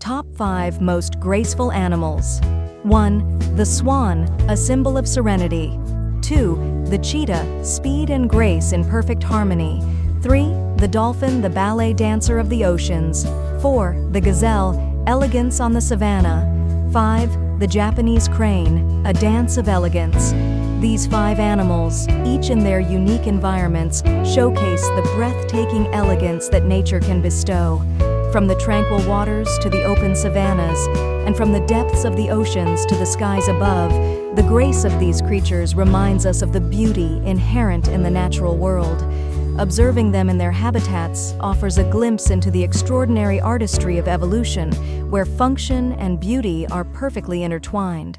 Top 5 Most Graceful Animals. 1. The swan, a symbol of serenity. 2. The cheetah, speed and grace in perfect harmony. 3. The dolphin, the ballet dancer of the oceans. 4. The gazelle, elegance on the savanna. 5. The Japanese crane, a dance of elegance. These 5 animals, each in their unique environments, showcase the breathtaking elegance that nature can bestow. From the tranquil waters to the open savannas, and from the depths of the oceans to the skies above, the grace of these creatures reminds us of the beauty inherent in the natural world. Observing them in their habitats offers a glimpse into the extraordinary artistry of evolution, where function and beauty are perfectly intertwined.